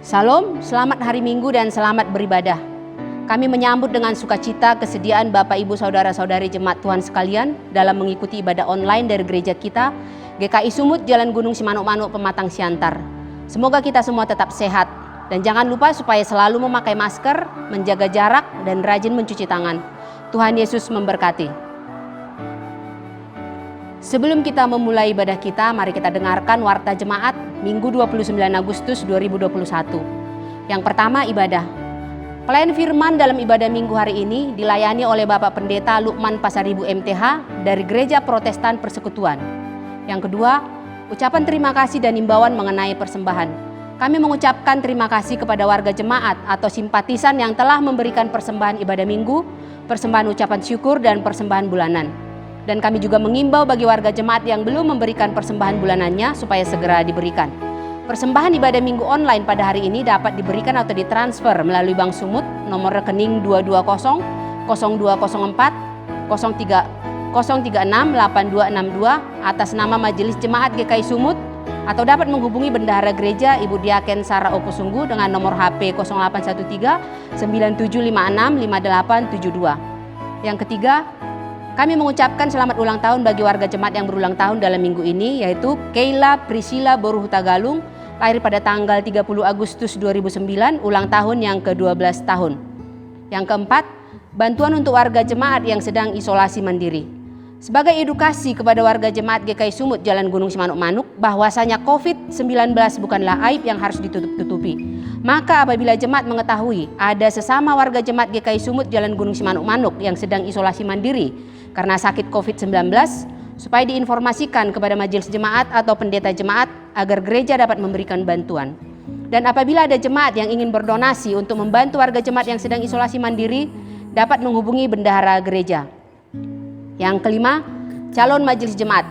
Salam, selamat hari Minggu dan selamat beribadah. Kami menyambut dengan sukacita kesediaan Bapak Ibu Saudara-saudari Jemaat Tuhan sekalian dalam mengikuti ibadah online dari gereja kita, GKI Sumut, Jalan Gunung Simanuk-Manuk, Pematang Siantar. Semoga kita semua tetap sehat dan jangan lupa supaya selalu memakai masker, menjaga jarak dan rajin mencuci tangan. Tuhan Yesus memberkati. Sebelum kita memulai ibadah kita, mari kita dengarkan Warta Jemaat Minggu 29 Agustus 2021. Yang pertama, ibadah. Pelayan firman dalam ibadah Minggu hari ini dilayani oleh Bapak Pendeta Lukman Pasaribu MTH dari Gereja Protestan Persekutuan. Yang kedua, ucapan terima kasih dan imbauan mengenai persembahan. Kami mengucapkan terima kasih kepada warga jemaat atau simpatisan yang telah memberikan persembahan ibadah Minggu, persembahan ucapan syukur dan persembahan bulanan. Dan kami juga mengimbau bagi warga jemaat yang belum memberikan persembahan bulanannya supaya segera diberikan. Persembahan ibadah Minggu online pada hari ini dapat diberikan atau ditransfer melalui Bank Sumut nomor rekening 220 0204 036 8262 atas nama Majelis Jemaat GKI Sumut, atau dapat menghubungi Bendahara Gereja Ibu Diaken Sarah Opusunggu dengan nomor HP 0813 9756 5872. Yang ketiga, kami mengucapkan selamat ulang tahun bagi warga jemaat yang berulang tahun dalam minggu ini, yaitu Keila Priscilla Boru Hutagalung, lahir pada tanggal 30 Agustus 2009, ulang tahun yang ke-12 tahun. Yang keempat, bantuan untuk warga jemaat yang sedang isolasi mandiri. Sebagai edukasi kepada warga jemaat GKI Sumut Jalan Gunung Simanuk-Manuk bahwasanya COVID-19 bukanlah aib yang harus ditutup-tutupi. Maka apabila jemaat mengetahui ada sesama warga jemaat GKI Sumut Jalan Gunung Simanuk-Manuk yang sedang isolasi mandiri karena sakit COVID-19, supaya diinformasikan kepada majelis jemaat atau pendeta jemaat agar gereja dapat memberikan bantuan. Dan apabila ada jemaat yang ingin berdonasi untuk membantu warga jemaat yang sedang isolasi mandiri, dapat menghubungi bendahara gereja. Yang kelima, calon majelis jemaat.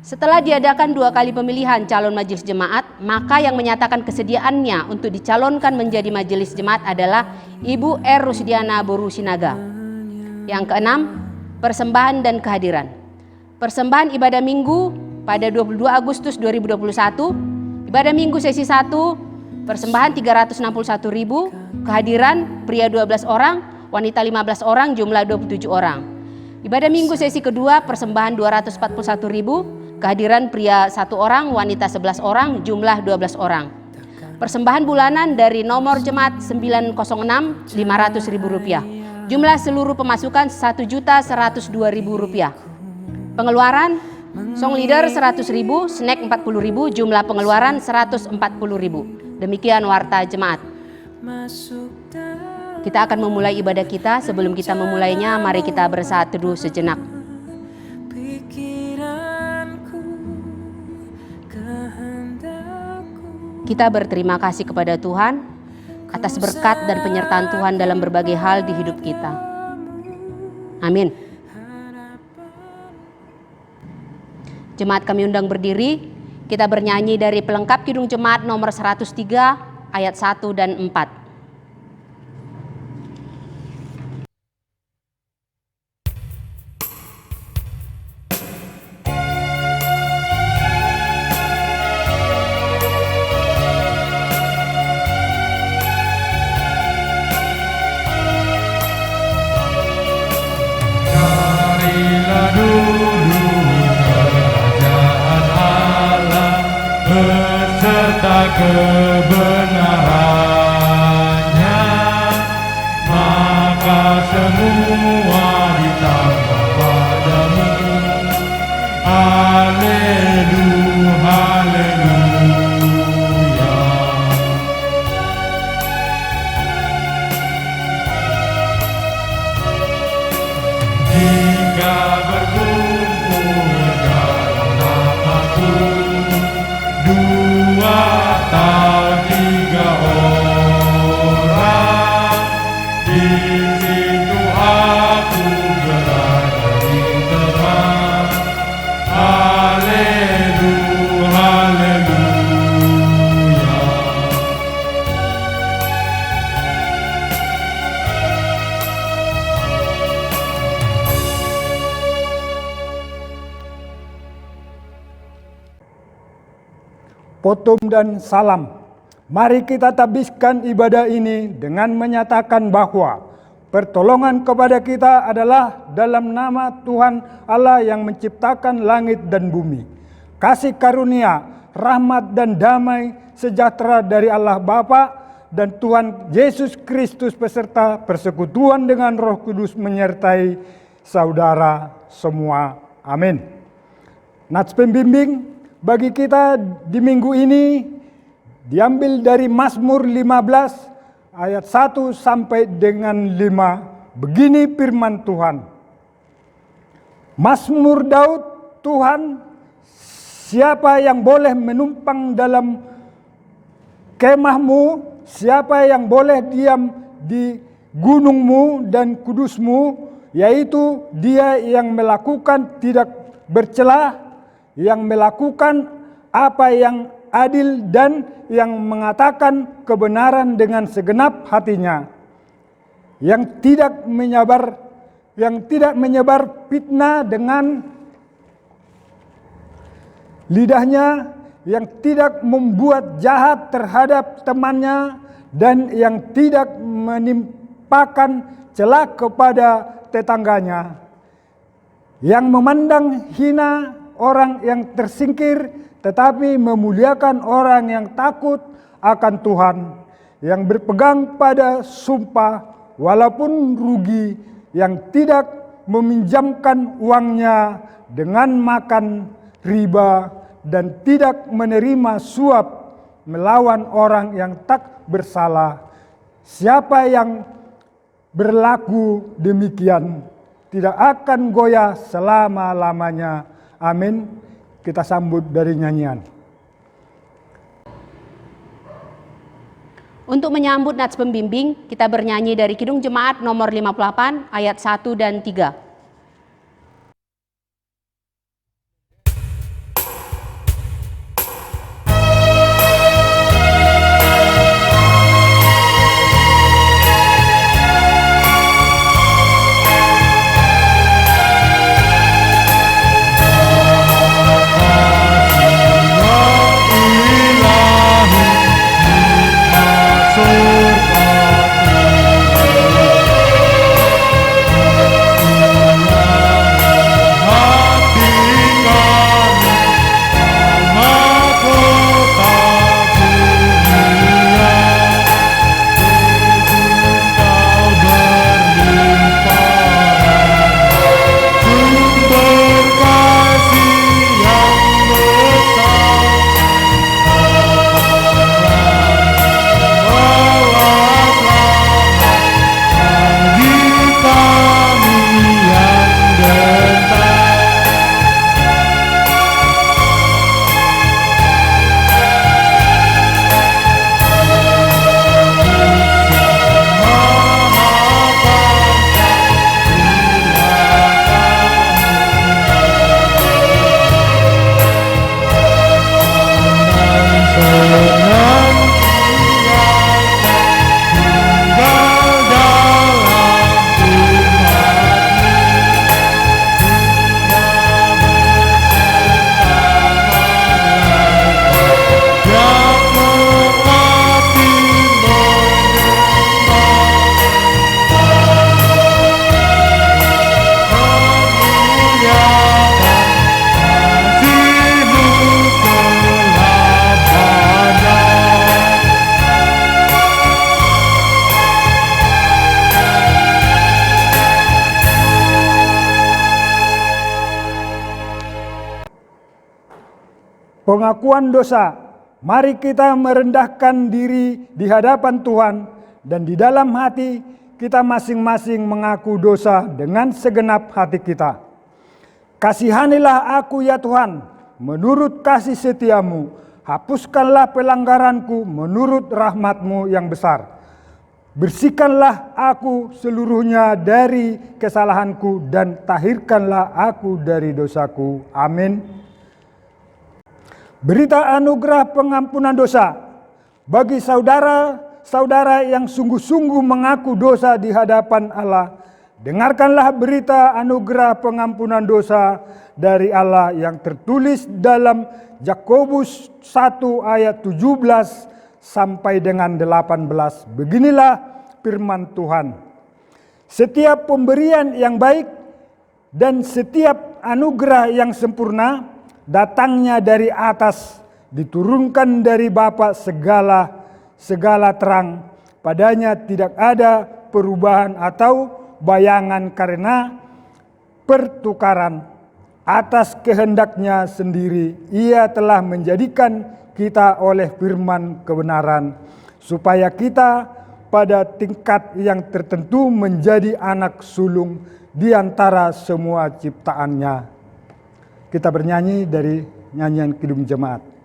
Setelah diadakan 2 kali pemilihan calon majelis jemaat, maka yang menyatakan kesediaannya untuk dicalonkan menjadi majelis jemaat adalah Ibu R. Rusdiana Boru Sinaga. Yang keenam, persembahan dan kehadiran. Persembahan ibadah Minggu pada 22 Agustus 2021, ibadah Minggu sesi 1, persembahan 361.000, kehadiran pria 12 orang, wanita 15 orang, jumlah 27 orang. Ibadah Minggu sesi kedua, persembahan 241.000, kehadiran pria 1 orang, wanita 11 orang, jumlah 12 orang. Persembahan bulanan dari nomor jemaat 906, Rp500.000. Jumlah seluruh pemasukan Rp1.102.000. Pengeluaran song leader 100.000, snack 40.000, jumlah pengeluaran 140.000. Demikian warta jemaat. Kita akan memulai ibadah kita. Sebelum kita memulainya, mari kita bersaat teduh sejenak. Kita berterima kasih kepada Tuhan atas berkat dan penyertaan Tuhan dalam berbagai hal di hidup kita. Amin. Jemaat kami undang berdiri, kita bernyanyi dari pelengkap Kidung Jemaat nomor 103 ayat 1 dan 4. Kebenarannya, maka semua ditambah padamu. Haleluya, haleluya. Jika berkumpul dalam namaku, 2 atau 3 orang, di situ aku berada di tengah. Haleluya, haleluya. Potom dan salam Mari kita tabiskan ibadah ini dengan menyatakan bahwa pertolongan kepada kita adalah dalam nama Tuhan Allah yang menciptakan langit dan bumi. Kasih karunia, rahmat dan damai sejahtera dari Allah Bapa dan Tuhan Yesus Kristus beserta persekutuan dengan Roh Kudus menyertai saudara semua. Amin. Nats pembimbing bagi kita di minggu ini diambil dari Mazmur 15 ayat 1 sampai dengan 5. Begini firman Tuhan. Mazmur Daud, Tuhan, siapa yang boleh menumpang dalam kemahmu, siapa yang boleh diam di gunungmu dan kudusmu, yaitu dia yang melakukan tidak bercela, yang melakukan apa yang adil dan yang mengatakan kebenaran dengan segenap hatinya, yang tidak menyebar fitnah dengan lidahnya, yang tidak membuat jahat terhadap temannya, dan yang tidak menimpakan celak kepada tetangganya, yang memandang hina orang yang tersingkir, tetapi memuliakan orang yang takut akan Tuhan, yang berpegang pada sumpah walaupun rugi, yang tidak meminjamkan uangnya dengan makan riba, dan tidak menerima suap melawan orang yang tak bersalah. Siapa yang berlaku demikian tidak akan goyah selama-lamanya. Amin. Kita sambut dari nyanyian. Untuk menyambut nats pembimbing, kita bernyanyi dari Kidung Jemaat nomor 58 ayat 1 dan 3. Pengakuan dosa. Mari kita merendahkan diri di hadapan Tuhan, dan di dalam hati kita masing-masing mengaku dosa dengan segenap hati kita. Kasihanilah aku ya Tuhan, menurut kasih setiamu. Hapuskanlah pelanggaranku menurut rahmat-Mu yang besar. Bersihkanlah aku seluruhnya dari kesalahanku, dan tahirkanlah aku dari dosaku. Amin. Berita anugerah pengampunan dosa bagi saudara-saudara yang sungguh-sungguh mengaku dosa di hadapan Allah. Dengarkanlah berita anugerah pengampunan dosa dari Allah yang tertulis dalam Yakobus 1 ayat 17 sampai dengan 18. Beginilah firman Tuhan. Setiap pemberian yang baik dan setiap anugerah yang sempurna datangnya dari atas, diturunkan dari Bapa segala terang. Padanya tidak ada perubahan atau bayangan karena pertukaran. Atas kehendaknya sendiri ia telah menjadikan kita oleh firman kebenaran, supaya kita pada tingkat yang tertentu menjadi anak sulung di antara semua ciptaannya. Kita bernyanyi dari nyanyian Kidung Jemaat.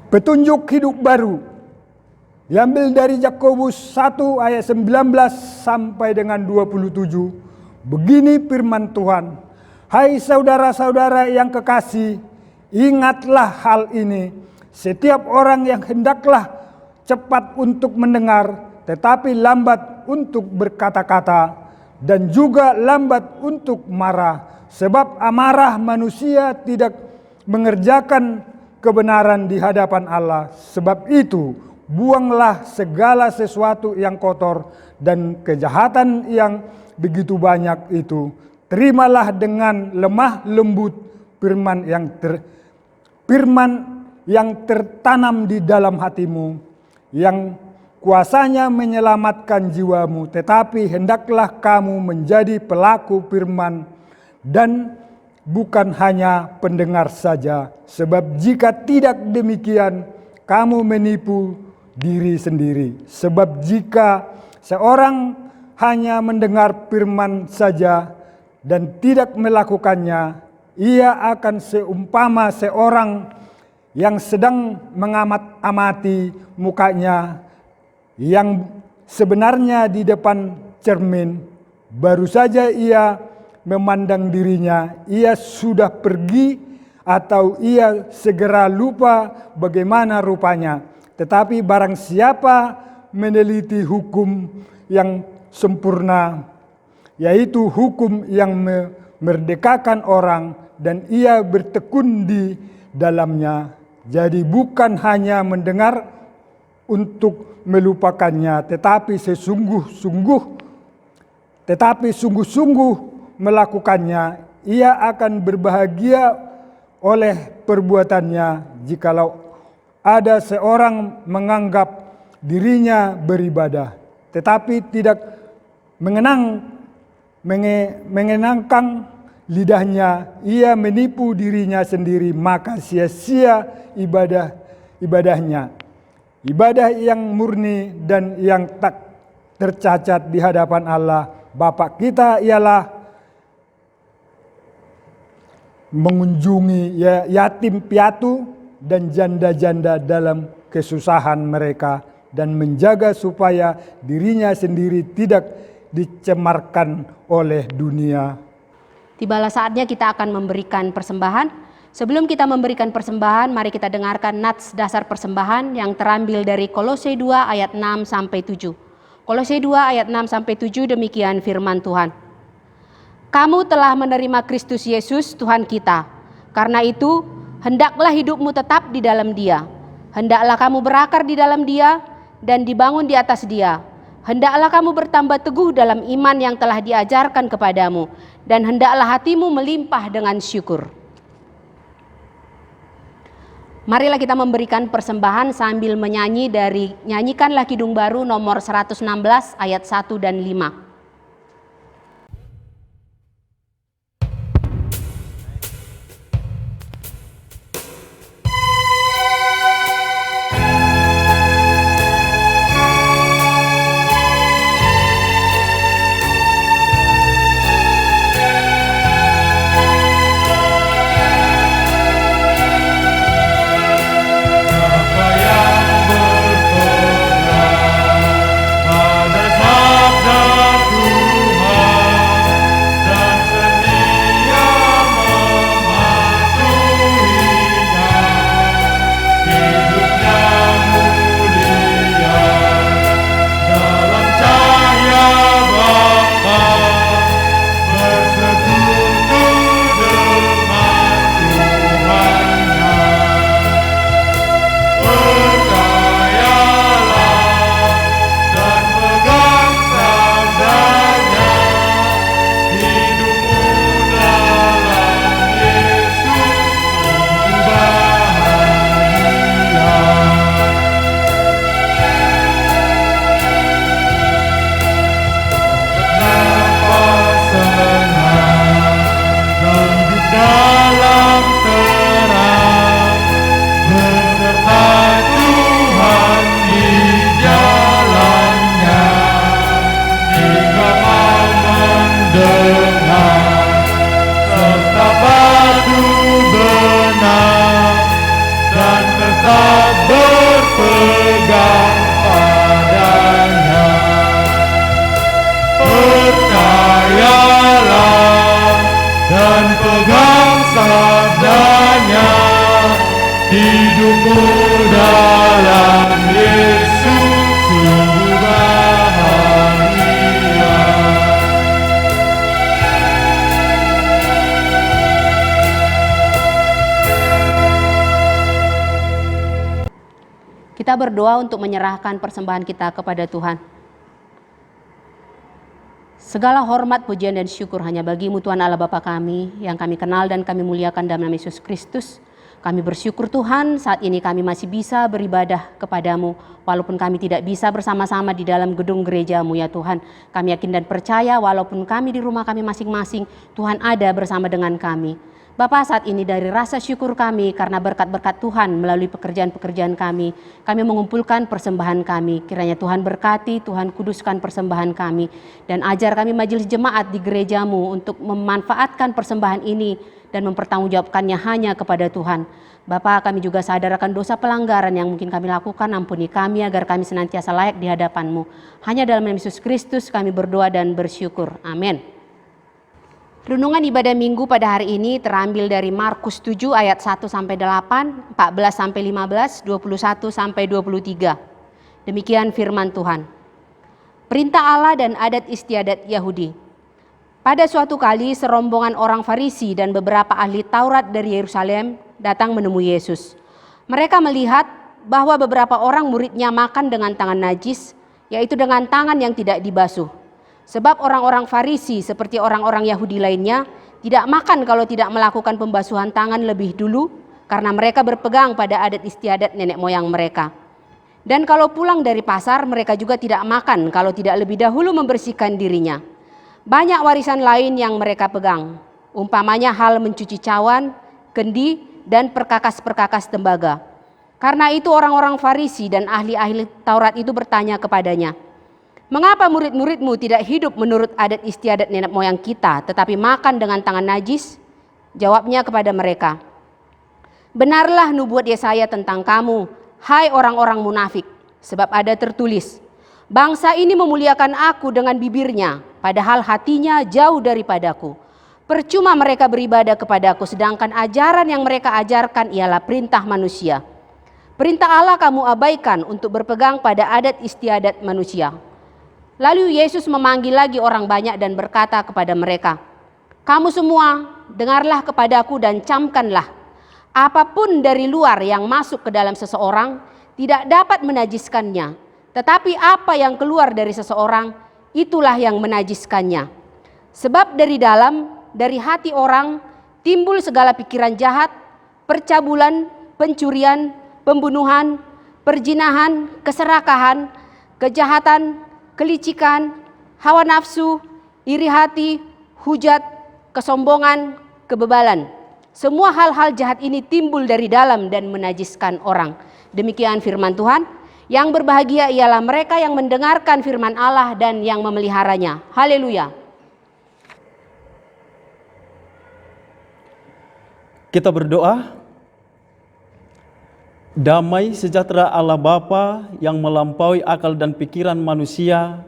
Petunjuk hidup baru diambil dari Yakobus 1 ayat 19 sampai dengan 27. Begini firman Tuhan, hai saudara-saudara yang kekasih, ingatlah hal ini. Setiap orang yang hendaklah cepat untuk mendengar, tetapi lambat untuk berkata-kata, dan juga lambat untuk marah. Sebab amarah manusia tidak mengerjakan kebenaran di hadapan Allah. Sebab itu, buanglah segala sesuatu yang kotor dan kejahatan yang begitu banyak itu. Terimalah dengan lemah lembut firman yang tertanam di dalam hatimu, yang kuasanya menyelamatkan jiwamu. Tetapi hendaklah kamu menjadi pelaku firman dan bukan hanya pendengar saja, sebab jika tidak demikian, kamu menipu diri sendiri. Sebab jika seorang hanya mendengar firman saja dan tidak melakukannya, ia akan seumpama seorang yang sedang mengamati mukanya, yang sebenarnya di depan cermin, baru saja ia memandang dirinya, ia sudah pergi atau ia segera lupa bagaimana rupanya. Tetapi barang siapa meneliti hukum yang sempurna, yaitu hukum yang memerdekakan orang, dan ia bertekun di dalamnya, jadi bukan hanya mendengar untuk melupakannya, tetapi sungguh-sungguh melakukannya, ia akan berbahagia oleh perbuatannya. Jikalau ada seorang menganggap dirinya beribadah, tetapi tidak mengenangkan lidahnya, ia menipu dirinya sendiri, maka sia-sia ibadahnya. Ibadah yang murni dan yang tak tercacat di hadapan Allah Bapa kita ialah mengunjungi yatim piatu dan janda-janda dalam kesusahan mereka, dan menjaga supaya dirinya sendiri tidak dicemarkan oleh dunia. Tibalah saatnya kita akan memberikan persembahan. Sebelum kita memberikan persembahan, mari kita dengarkan nats dasar persembahan yang terambil dari Kolose 2 ayat 6 sampai 7. Kolose 2 ayat 6 sampai 7, demikian firman Tuhan. Kamu telah menerima Kristus Yesus Tuhan kita. Karena itu, hendaklah hidupmu tetap di dalam Dia. Hendaklah kamu berakar di dalam Dia dan dibangun di atas Dia. Hendaklah kamu bertambah teguh dalam iman yang telah diajarkan kepadamu, dan hendaklah hatimu melimpah dengan syukur. Marilah kita memberikan persembahan sambil menyanyi dari Nyanyikanlah Kidung Baru nomor 116 ayat 1 dan 5. Hidupmu dalam Yesus sungguh bahagia. Kita berdoa untuk menyerahkan persembahan kita kepada Tuhan. Segala hormat, pujian, dan syukur hanya bagi-Mu Tuhan Allah Bapa kami, yang kami kenal dan kami muliakan dalam nama Yesus Kristus. Kami bersyukur Tuhan, saat ini kami masih bisa beribadah kepadamu, walaupun kami tidak bisa bersama-sama di dalam gedung gereja-Mu ya Tuhan. Kami yakin dan percaya walaupun kami di rumah kami masing-masing, Tuhan ada bersama dengan kami. Bapa, saat ini dari rasa syukur kami karena berkat-berkat Tuhan melalui pekerjaan-pekerjaan kami mengumpulkan persembahan kami. Kiranya Tuhan berkati, Tuhan kuduskan persembahan kami, dan ajar kami majelis jemaat di gerejamu untuk memanfaatkan persembahan ini dan mempertanggungjawabkannya hanya kepada Tuhan. Bapa, kami juga sadar akan dosa pelanggaran yang mungkin kami lakukan. Ampuni kami agar kami senantiasa layak di hadapan-Mu. Hanya dalam nama Yesus Kristus kami berdoa dan bersyukur. Amin. Renungan ibadah minggu pada hari ini terambil dari Markus 7 ayat 1-8, 14-15, 21-23. Demikian firman Tuhan. Perintah Allah dan adat istiadat Yahudi. Pada suatu kali serombongan orang Farisi dan beberapa ahli Taurat dari Yerusalem datang menemui Yesus. Mereka melihat bahwa beberapa orang muridnya makan dengan tangan najis, yaitu dengan tangan yang tidak dibasuh. Sebab orang-orang Farisi seperti orang-orang Yahudi lainnya tidak makan kalau tidak melakukan pembasuhan tangan lebih dulu, karena mereka berpegang pada adat istiadat nenek moyang mereka. Dan kalau pulang dari pasar, mereka juga tidak makan kalau tidak lebih dahulu membersihkan dirinya. Banyak warisan lain yang mereka pegang, umpamanya hal mencuci cawan, kendi, dan perkakas-perkakas tembaga. Karena itu orang-orang Farisi dan ahli-ahli Taurat itu bertanya kepadanya, "Mengapa murid-muridmu tidak hidup menurut adat istiadat nenek moyang kita, tetapi makan dengan tangan najis?" Jawabnya kepada mereka, "Benarlah nubuat Yesaya tentang kamu, hai orang-orang munafik, sebab ada tertulis, bangsa ini memuliakan aku dengan bibirnya, padahal hatinya jauh daripadaku. Percuma mereka beribadah kepadaku, sedangkan ajaran yang mereka ajarkan ialah perintah manusia. Perintah Allah kamu abaikan untuk berpegang pada adat istiadat manusia." Lalu Yesus memanggil lagi orang banyak dan berkata kepada mereka, "Kamu semua dengarlah kepadaku dan camkanlah. Apapun dari luar yang masuk ke dalam seseorang tidak dapat menajiskannya, tetapi apa yang keluar dari seseorang itulah yang menajiskannya. Sebab dari dalam, dari hati orang timbul segala pikiran jahat, percabulan, pencurian, pembunuhan, perzinahan, keserakahan, kejahatan, kelicikan, hawa nafsu, iri hati, hujat, kesombongan, kebebalan. Semua hal-hal jahat ini timbul dari dalam dan menajiskan orang." Demikian firman Tuhan. Yang berbahagia ialah mereka yang mendengarkan firman Allah dan yang memeliharanya. Haleluya. Kita berdoa. Damai sejahtera Allah Bapa yang melampaui akal dan pikiran manusia,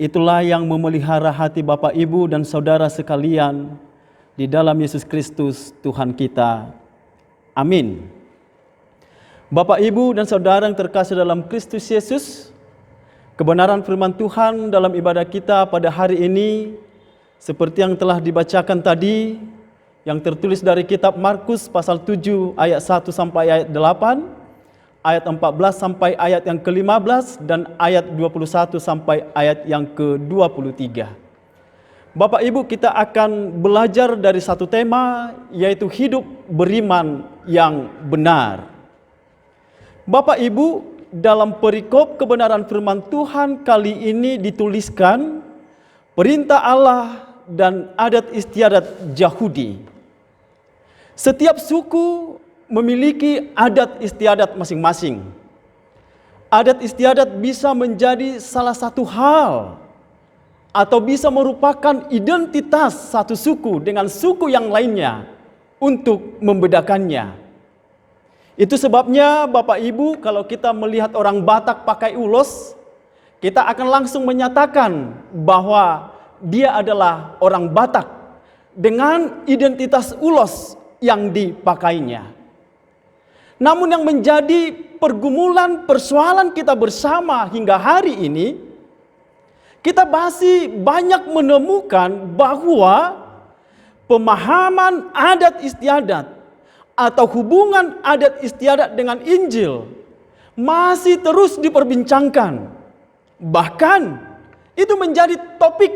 itulah yang memelihara hati Bapak Ibu dan saudara sekalian di dalam Yesus Kristus Tuhan kita. Amin. Bapak Ibu dan saudara yang terkasih dalam Kristus Yesus, kebenaran firman Tuhan dalam ibadah kita pada hari ini seperti yang telah dibacakan tadi, yang tertulis dari kitab Markus pasal 7 ayat 1 sampai ayat 8, ayat 14 sampai ayat yang ke-15, dan ayat 21 sampai ayat yang ke-23. Bapak Ibu, kita akan belajar dari satu tema, yaitu hidup beriman yang benar. Bapak Ibu, dalam perikop kebenaran firman Tuhan kali ini dituliskan perintah Allah dan adat istiadat Yahudi. Setiap suku memiliki adat istiadat masing-masing. Adat istiadat bisa menjadi salah satu hal atau bisa merupakan identitas satu suku dengan suku yang lainnya untuk membedakannya. Itu sebabnya Bapak Ibu, kalau kita melihat orang Batak pakai ulos, kita akan langsung menyatakan bahwa dia adalah orang Batak dengan identitas ulos yang dipakainya. Namun yang menjadi pergumulan persoalan kita bersama hingga hari ini, kita masih banyak menemukan bahwa pemahaman adat istiadat atau hubungan adat istiadat dengan Injil masih terus diperbincangkan. Bahkan itu menjadi topik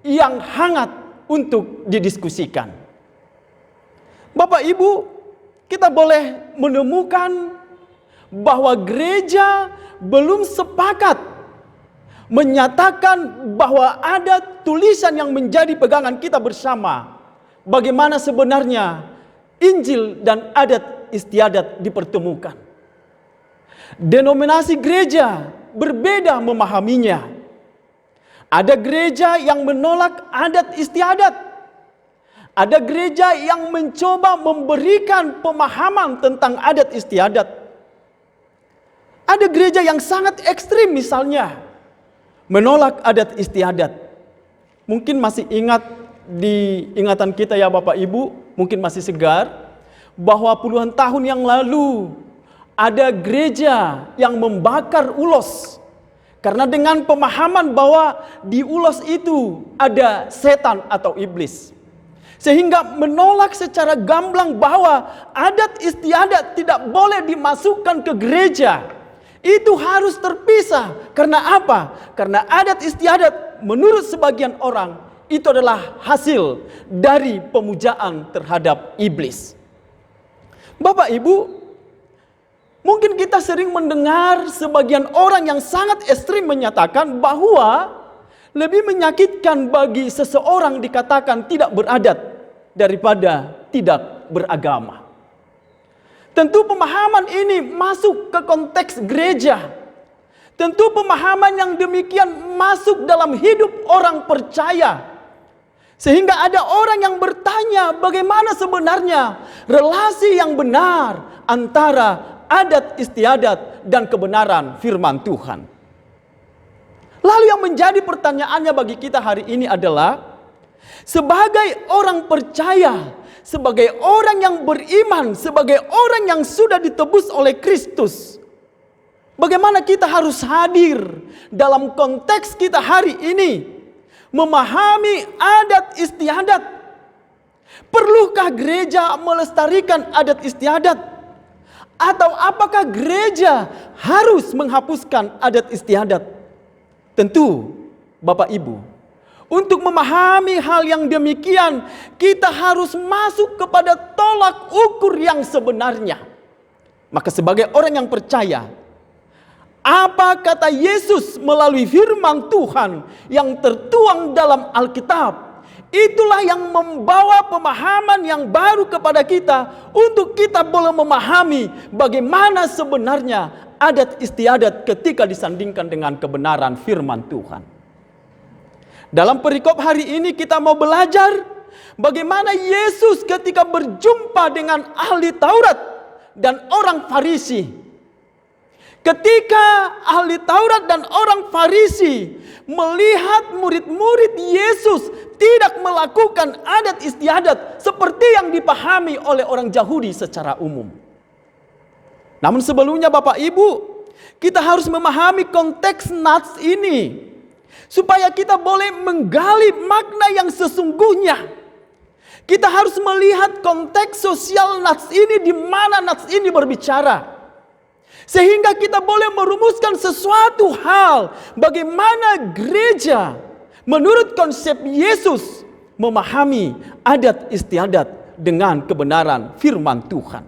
yang hangat untuk didiskusikan. Bapak Ibu, kita boleh menemukan bahwa gereja belum sepakat menyatakan bahwa ada tulisan yang menjadi pegangan kita bersama, bagaimana sebenarnya Injil dan adat istiadat dipertemukan. Denominasi gereja berbeda memahaminya. Ada gereja yang menolak adat istiadat. Ada gereja yang mencoba memberikan pemahaman tentang adat istiadat. Ada gereja yang sangat ekstrim misalnya menolak adat istiadat. Mungkin masih ingat di ingatan kita ya Bapak Ibu, mungkin masih segar, bahwa puluhan tahun yang lalu ada gereja yang membakar ulos. Karena dengan pemahaman bahwa di ulos itu ada setan atau iblis. Sehingga menolak secara gamblang bahwa adat istiadat tidak boleh dimasukkan ke gereja. Itu harus terpisah. Karena apa? Karena adat istiadat menurut sebagian orang itu adalah hasil dari pemujaan terhadap iblis. Bapak Ibu, mungkin kita sering mendengar sebagian orang yang sangat ekstrim menyatakan bahwa lebih menyakitkan bagi seseorang dikatakan tidak beradat daripada tidak beragama. Tentu pemahaman ini masuk ke konteks gereja. Tentu pemahaman yang demikian masuk dalam hidup orang percaya. Sehingga ada orang yang bertanya bagaimana sebenarnya relasi yang benar antara adat istiadat dan kebenaran firman Tuhan. Lalu yang menjadi pertanyaannya bagi kita hari ini adalah, sebagai orang percaya, sebagai orang yang beriman, sebagai orang yang sudah ditebus oleh Kristus, bagaimana kita harus hadir dalam konteks kita hari ini, memahami adat istiadat? Perlukah gereja melestarikan adat istiadat? Atau apakah gereja harus menghapuskan adat istiadat? Tentu, Bapak Ibu, untuk memahami hal yang demikian, kita harus masuk kepada tolak ukur yang sebenarnya. Maka sebagai orang yang percaya, apa kata Yesus melalui firman Tuhan yang tertuang dalam Alkitab, itulah yang membawa pemahaman yang baru kepada kita untuk kita boleh memahami bagaimana sebenarnya adat istiadat ketika disandingkan dengan kebenaran firman Tuhan. Dalam perikop hari ini kita mau belajar bagaimana Yesus ketika berjumpa dengan ahli Taurat dan orang Farisi. Ketika ahli Taurat dan orang Farisi melihat murid-murid Yesus tidak melakukan adat istiadat seperti yang dipahami oleh orang Yahudi secara umum. Namun sebelumnya Bapak Ibu, kita harus memahami konteks nats ini supaya kita boleh menggali makna yang sesungguhnya. Kita harus melihat konteks sosial nats ini, di mana nats ini berbicara. Sehingga kita boleh merumuskan sesuatu hal bagaimana gereja menurut konsep Yesus memahami adat istiadat dengan kebenaran firman Tuhan.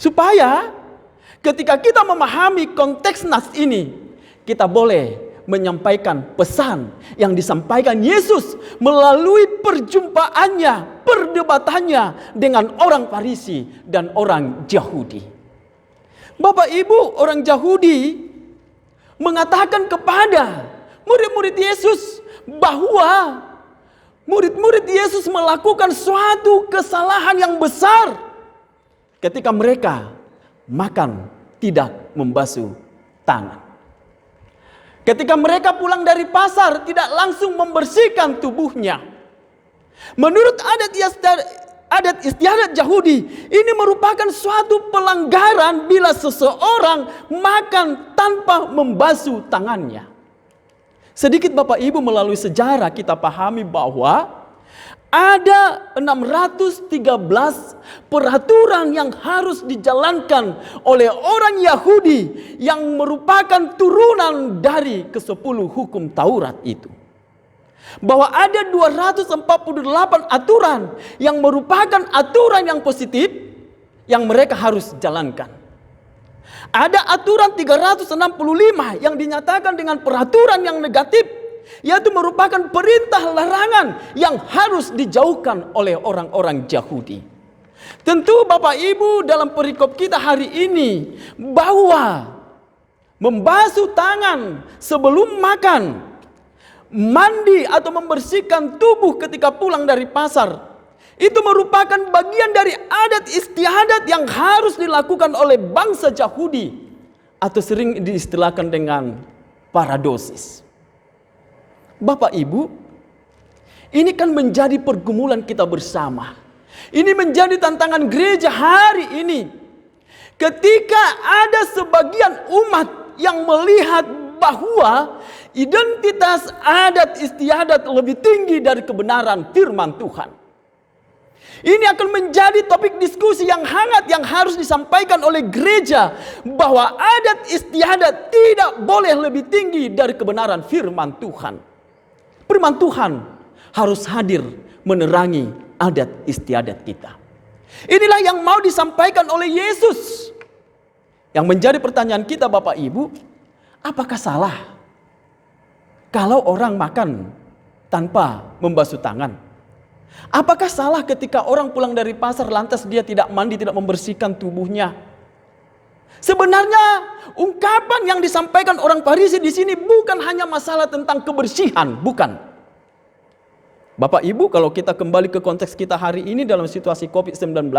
Supaya ketika kita memahami konteks nats ini, kita boleh menyampaikan pesan yang disampaikan Yesus melalui perjumpaannya, perdebatannya dengan orang Farisi dan orang Yahudi. Bapak Ibu, orang Yahudi mengatakan kepada murid-murid Yesus bahwa murid-murid Yesus melakukan suatu kesalahan yang besar ketika mereka makan tidak membasuh tangan. Ketika mereka pulang dari pasar tidak langsung membersihkan tubuhnya. Menurut adat istiadat Yahudi, ini merupakan suatu pelanggaran bila seseorang makan tanpa membasuh tangannya. Sedikit Bapak Ibu melalui sejarah kita pahami bahwa ada 613 peraturan yang harus dijalankan oleh orang Yahudi yang merupakan turunan dari ke-10 hukum Taurat itu. Bahwa ada 248 aturan yang merupakan aturan yang positif yang mereka harus jalankan. Ada aturan 365 yang dinyatakan dengan peraturan yang negatif yaitu merupakan perintah larangan yang harus dijauhkan oleh orang-orang Yahudi. Tentu Bapak Ibu, dalam perikop kita hari ini, bahwa membasuh tangan sebelum makan, mandi atau membersihkan tubuh ketika pulang dari pasar, itu merupakan bagian dari adat istiadat yang harus dilakukan oleh bangsa Yahudi, atau sering diistilahkan dengan paradosis. Bapak Ibu, ini kan menjadi pergumulan kita bersama. Ini menjadi tantangan gereja hari ini. Ketika ada sebagian umat yang melihat bahwa identitas adat istiadat lebih tinggi dari kebenaran firman Tuhan. Ini akan menjadi topik diskusi yang hangat yang harus disampaikan oleh gereja, bahwa adat istiadat tidak boleh lebih tinggi dari kebenaran firman Tuhan. Firman Tuhan harus hadir menerangi adat istiadat kita. Inilah yang mau disampaikan oleh Yesus. Yang menjadi pertanyaan kita Bapak Ibu, apakah salah kalau orang makan tanpa membasuh tangan? Apakah salah ketika orang pulang dari pasar lantas dia tidak mandi, tidak membersihkan tubuhnya? Sebenarnya ungkapan yang disampaikan orang Farisi di sini bukan hanya masalah tentang kebersihan, bukan. Bapak Ibu, kalau kita kembali ke konteks kita hari ini dalam situasi COVID-19,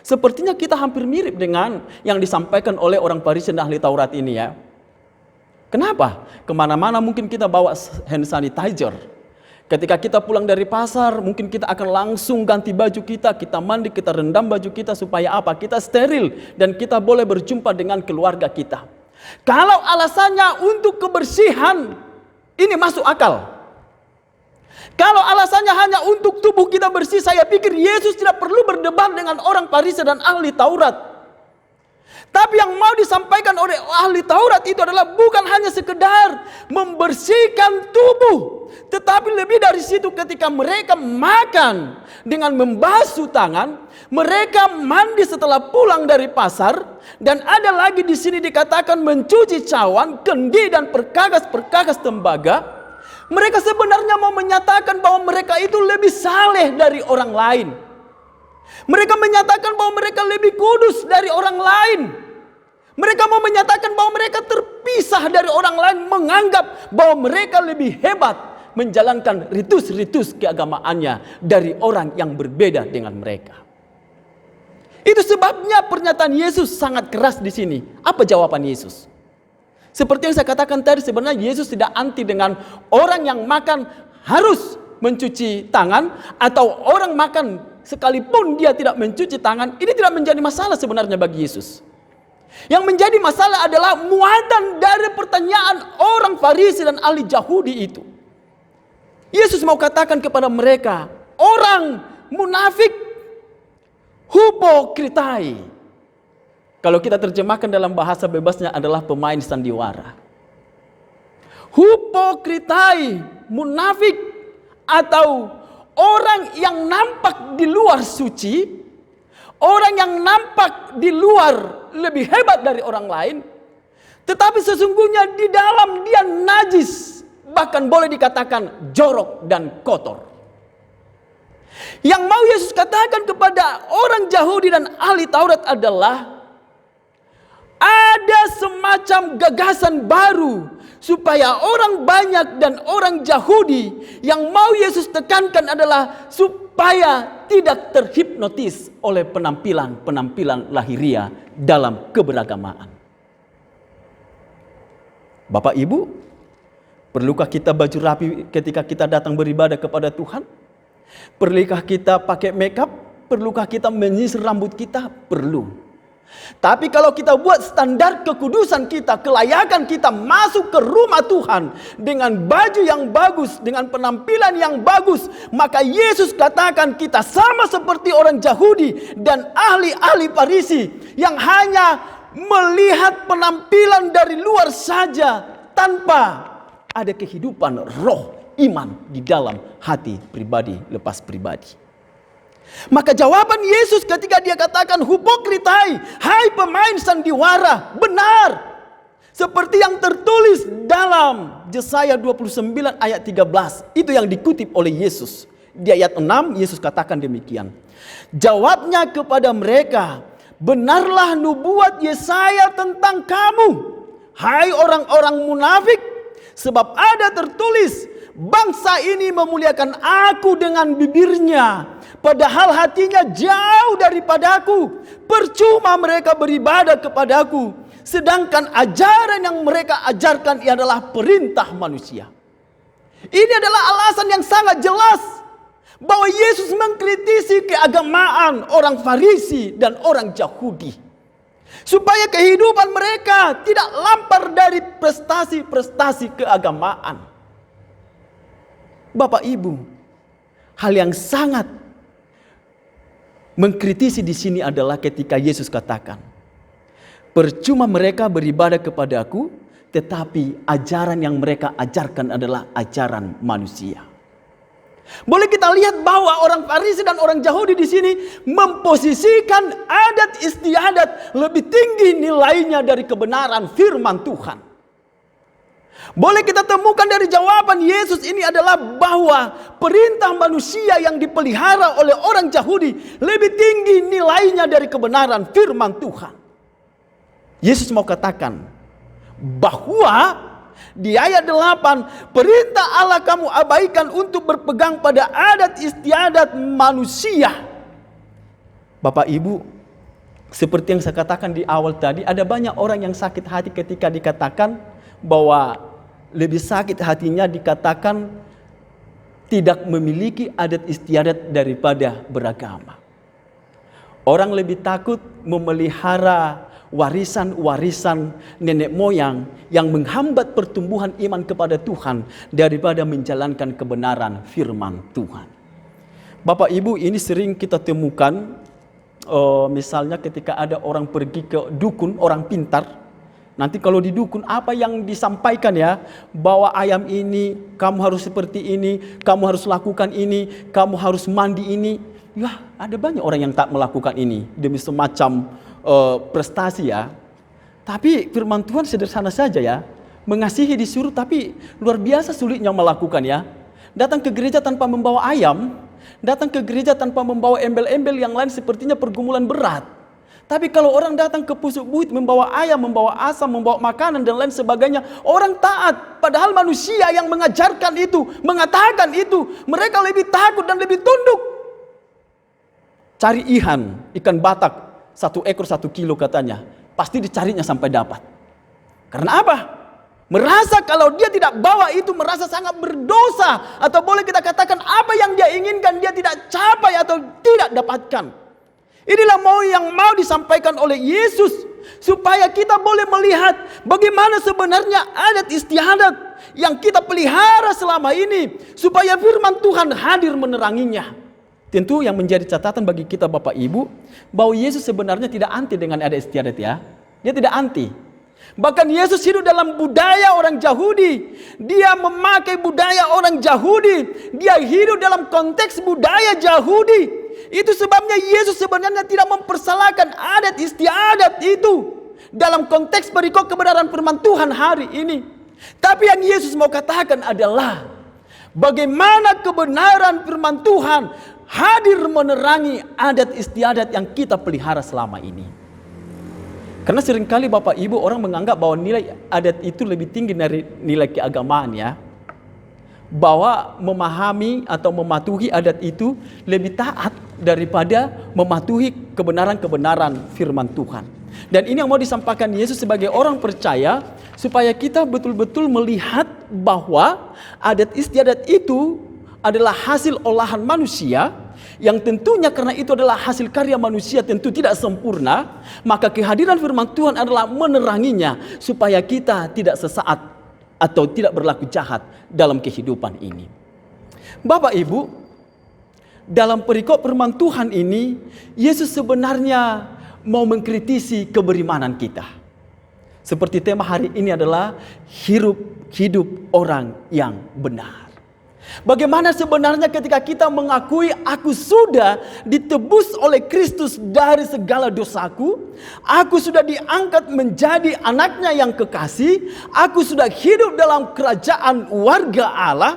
sepertinya kita hampir mirip dengan yang disampaikan oleh orang Farisi dan ahli Taurat ini ya. Kenapa? Kemana-mana mungkin kita bawa hand sanitizer. Ketika kita pulang dari pasar, mungkin kita akan langsung ganti baju kita mandi, kita rendam baju kita supaya apa? Kita steril dan kita boleh berjumpa dengan keluarga kita. Kalau alasannya untuk kebersihan, ini masuk akal. Kalau alasannya hanya untuk tubuh kita bersih, saya pikir Yesus tidak perlu berdebat dengan orang Farisi dan ahli Taurat. Tapi yang mau disampaikan oleh ahli Taurat itu adalah bukan hanya sekedar membersihkan tubuh, tetapi lebih dari situ. Ketika mereka makan dengan membasuh tangan, mereka mandi setelah pulang dari pasar, dan ada lagi di sini dikatakan mencuci cawan, kendi dan perkakas-perkakas tembaga. Mereka sebenarnya mau menyatakan bahwa mereka itu lebih saleh dari orang lain. Mereka menyatakan bahwa mereka lebih kudus dari orang lain. Mereka mau menyatakan bahwa mereka terpisah dari orang lain, menganggap bahwa mereka lebih hebat menjalankan ritus-ritus keagamaannya dari orang yang berbeda dengan mereka. Itu sebabnya pernyataan Yesus sangat keras di sini. Apa jawaban Yesus? Seperti yang saya katakan tadi, sebenarnya Yesus tidak anti dengan orang yang makan harus mencuci tangan, atau orang makan sekalipun dia tidak mencuci tangan. Ini tidak menjadi masalah sebenarnya bagi Yesus. Yang menjadi masalah adalah muatan dari pertanyaan orang Farisi dan ahli Yahudi itu. Yesus mau katakan kepada mereka, orang munafik, hupokritai. Kalau kita terjemahkan dalam bahasa bebasnya adalah pemain sandiwara. Hupokritai, munafik, atau orang yang nampak di luar suci, orang yang nampak di luar lebih hebat dari orang lain, tetapi sesungguhnya di dalam dia najis, bahkan boleh dikatakan jorok dan kotor. Yang mau Yesus katakan kepada orang Yahudi dan ahli Taurat adalah, ada semacam gagasan baru supaya orang banyak dan orang Yahudi, yang mau Yesus tekankan adalah supaya tidak terhipnotis oleh penampilan lahiriah dalam keberagamaan. Bapak Ibu, perlukah kita baju rapi ketika kita datang beribadah kepada Tuhan? Perlukah kita pakai makeup? Perlukah kita menyisir rambut kita? Perlu. Tapi kalau kita buat standar kekudusan kita, kelayakan kita masuk ke rumah Tuhan dengan baju yang bagus, dengan penampilan yang bagus, maka Yesus katakan kita sama seperti orang Yahudi dan ahli-ahli Farisi yang hanya melihat penampilan dari luar saja tanpa ada kehidupan roh iman di dalam hati pribadi lepas pribadi. Maka jawaban Yesus ketika dia katakan hupokritai, hai pemain sandiwara, benar. Seperti yang tertulis dalam Yesaya 29 ayat 13. Itu yang dikutip oleh Yesus. Di ayat 6 Yesus katakan demikian. Jawabnya kepada mereka, benarlah nubuat Yesaya tentang kamu, hai orang-orang munafik. Sebab ada tertulis, bangsa ini memuliakan aku dengan bibirnya, padahal hatinya jauh daripadaku. Percuma mereka beribadah kepadaku, sedangkan ajaran yang mereka ajarkan adalah perintah manusia. Ini adalah alasan yang sangat jelas bahwa Yesus mengkritisi keagamaan orang Farisi dan orang Yahudi, supaya kehidupan mereka tidak lampar dari prestasi-prestasi keagamaan. Bapak Ibu, hal yang sangat mengkritisi di sini adalah ketika Yesus katakan, percuma mereka beribadah kepadaku, tetapi ajaran yang mereka ajarkan adalah ajaran manusia. Boleh kita lihat bahwa orang Farisi dan orang Yahudi di sini memposisikan adat istiadat lebih tinggi nilainya dari kebenaran firman Tuhan. Boleh kita temukan dari jawaban Yesus ini adalah bahwa perintah manusia yang dipelihara oleh orang Yahudi lebih tinggi nilainya dari kebenaran firman Tuhan. Yesus mau katakan bahwa di ayat 8, perintah Allah kamu abaikan untuk berpegang pada adat istiadat manusia. Bapak Ibu, seperti yang saya katakan di awal tadi, ada banyak orang yang sakit hati ketika dikatakan bahwa lebih sakit hatinya dikatakan tidak memiliki adat istiadat daripada beragama. Orang lebih takut memelihara warisan-warisan nenek moyang yang menghambat pertumbuhan iman kepada Tuhan daripada menjalankan kebenaran firman Tuhan. Bapak Ibu, ini sering kita temukan misalnya ketika ada orang pergi ke dukun, orang pintar. Nanti kalau di dukun apa yang disampaikan ya, bahwa ayam ini kamu harus seperti ini, kamu harus lakukan ini, kamu harus mandi ini. Ya, ada banyak orang yang tak melakukan ini demi semacam prestasi ya. Tapi firman Tuhan sederhana saja ya. Mengasihi disuruh tapi luar biasa sulitnya melakukan ya. Datang ke gereja tanpa membawa ayam, datang ke gereja tanpa membawa embel-embel yang lain sepertinya pergumulan berat. Tapi kalau orang datang ke pusuk buit membawa ayam, membawa asam, membawa makanan dan lain sebagainya, orang taat. Padahal manusia yang mengajarkan itu, mengatakan itu, mereka lebih takut dan lebih tunduk. Cari ikan batak 1 ekor 1 kilo katanya, pasti dicarinya sampai dapat. Karena apa? Merasa kalau dia tidak bawa itu merasa sangat berdosa, atau boleh kita katakan apa yang dia inginkan dia tidak capai atau tidak dapatkan. Inilah yang mau disampaikan oleh Yesus, supaya kita boleh melihat bagaimana sebenarnya adat istiadat yang kita pelihara selama ini, supaya firman Tuhan hadir meneranginya. Tentu yang menjadi catatan bagi kita Bapak Ibu, bahwa Yesus sebenarnya tidak anti dengan adat istiadat ya. Dia tidak anti. Bahkan Yesus hidup dalam budaya orang Yahudi. Dia memakai budaya orang Yahudi. Dia hidup dalam konteks budaya Yahudi. Itu sebabnya Yesus sebenarnya tidak mempersalahkan adat istiadat itu dalam konteks perikop kebenaran firman Tuhan hari ini. Tapi yang Yesus mau katakan adalah bagaimana kebenaran firman Tuhan hadir menerangi adat istiadat yang kita pelihara selama ini. Karena seringkali Bapak Ibu orang menganggap bahwa nilai adat itu lebih tinggi dari nilai keagamaan ya. Bahwa memahami atau mematuhi adat itu lebih taat daripada mematuhi kebenaran-kebenaran firman Tuhan. Dan ini yang mau disampaikan Yesus sebagai orang percaya, supaya kita betul-betul melihat bahwa adat istiadat itu adalah hasil olahan manusia, yang tentunya karena itu adalah hasil karya manusia tentu tidak sempurna, maka kehadiran firman Tuhan adalah meneranginya supaya kita tidak sesaat atau tidak berlaku jahat dalam kehidupan ini. Bapak Ibu, dalam perikop firman Tuhan ini, Yesus sebenarnya mau mengkritisi keberimanan kita. Seperti tema hari ini adalah hidup orang yang benar. Bagaimana sebenarnya ketika kita mengakui aku sudah ditebus oleh Kristus dari segala dosaku, aku sudah diangkat menjadi anaknya yang kekasih, aku sudah hidup dalam kerajaan warga Allah.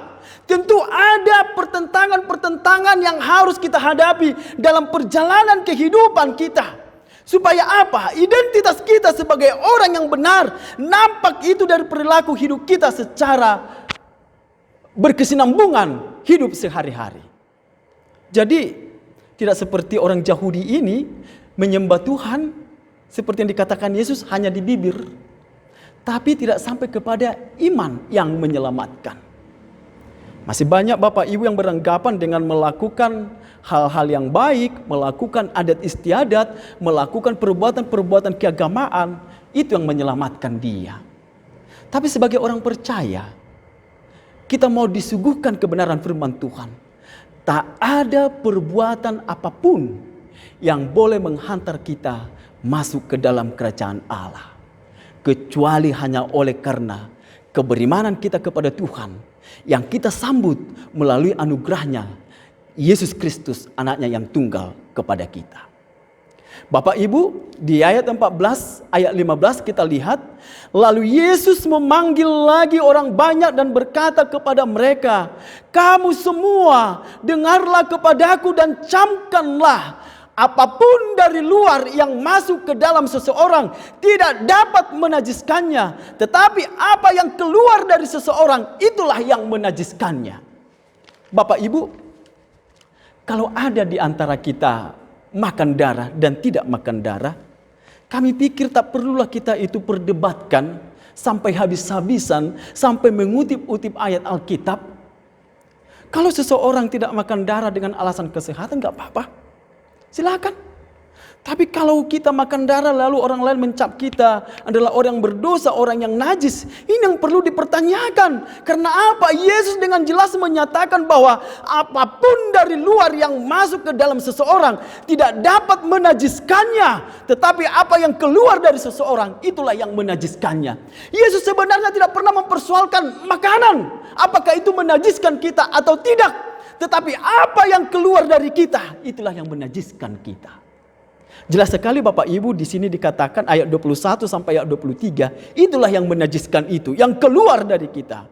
Tentu ada pertentangan-pertentangan yang harus kita hadapi dalam perjalanan kehidupan kita. Supaya apa? Identitas kita sebagai orang yang benar nampak itu dari perilaku hidup kita secara berkesinambungan hidup sehari-hari. Jadi tidak seperti orang Yahudi ini menyembah Tuhan seperti yang dikatakan Yesus hanya di bibir, tapi tidak sampai kepada iman yang menyelamatkan. Masih banyak Bapak Ibu yang beranggapan dengan melakukan hal-hal yang baik, melakukan adat istiadat, melakukan perbuatan-perbuatan keagamaan, itu yang menyelamatkan dia. Tapi sebagai orang percaya, kita mau disuguhkan kebenaran firman Tuhan. Tak ada perbuatan apapun yang boleh menghantar kita masuk ke dalam kerajaan Allah. Kecuali hanya oleh karena keberimanan kita kepada Tuhan yang kita sambut melalui anugerahnya Yesus Kristus, anaknya yang tunggal kepada kita. Bapak Ibu, di ayat 14, ayat 15 kita lihat, lalu Yesus memanggil lagi orang banyak dan berkata kepada mereka, kamu semua dengarlah kepadaku dan camkanlah, apapun dari luar yang masuk ke dalam seseorang tidak dapat menajiskannya, tetapi apa yang keluar dari seseorang itulah yang menajiskannya. Bapak Ibu, kalau ada di antara kita makan darah dan tidak makan darah, kami pikir tak perlulah kita itu perdebatkan sampai habis-habisan, sampai mengutip-utip ayat Alkitab. Kalau seseorang tidak makan darah dengan alasan kesehatan, gak apa-apa, silakan. Tapi kalau kita makan darah lalu orang lain mencap kita adalah orang yang berdosa, orang yang najis, ini yang perlu dipertanyakan. Karena apa? Yesus dengan jelas menyatakan bahwa apapun dari luar yang masuk ke dalam seseorang tidak dapat menajiskannya, tetapi apa yang keluar dari seseorang itulah yang menajiskannya. Yesus sebenarnya tidak pernah mempersoalkan makanan, apakah itu menajiskan kita atau tidak, tetapi apa yang keluar dari kita itulah yang menajiskan kita. Jelas sekali Bapak Ibu, di sini dikatakan ayat 21 sampai ayat 23, itulah yang menajiskan itu, yang keluar dari kita.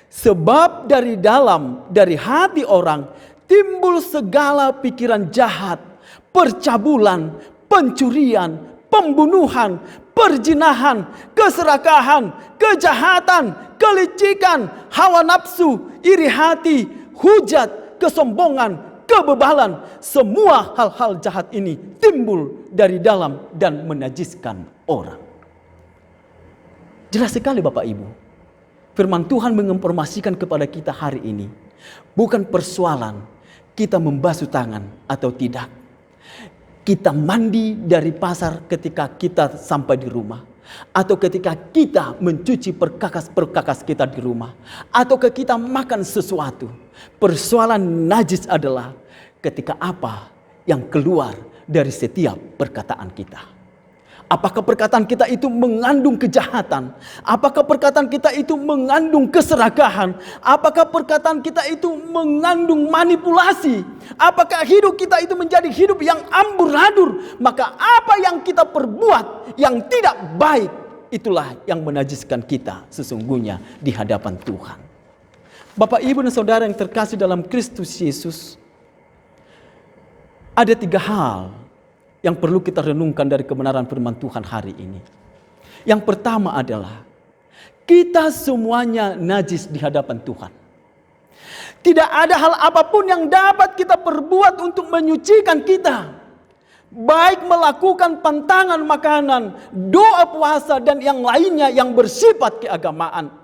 Sebab dari dalam, dari hati orang timbul segala pikiran jahat, percabulan, pencurian, pembunuhan, perzinahan, keserakahan, kejahatan, kelicikan, hawa nafsu, iri hati, hujat, kesombongan, kebebalan. Semua hal-hal jahat ini timbul dari dalam dan menajiskan orang. Jelas sekali Bapak Ibu, firman Tuhan menginformasikan kepada kita hari ini, bukan persoalan kita membasuh tangan atau tidak, kita mandi dari pasar ketika kita sampai di rumah, atau ketika kita mencuci perkakas-perkakas kita di rumah, atau ketika kita makan sesuatu. Persoalan najis adalah ketika apa yang keluar dari setiap perkataan kita. Apakah perkataan kita itu mengandung kejahatan? Apakah perkataan kita itu mengandung keserakahan? Apakah perkataan kita itu mengandung manipulasi? Apakah hidup kita itu menjadi hidup yang amburadul? Maka apa yang kita perbuat yang tidak baik, itulah yang menajiskan kita sesungguhnya di hadapan Tuhan. Bapak, Ibu dan Saudara yang terkasih dalam Kristus Yesus, ada 3 hal yang perlu kita renungkan dari kebenaran firman Tuhan hari ini. Yang pertama adalah kita semuanya najis di hadapan Tuhan. Tidak ada hal apapun yang dapat kita perbuat untuk menyucikan kita, baik melakukan pantangan makanan, doa puasa, dan yang lainnya yang bersifat keagamaan.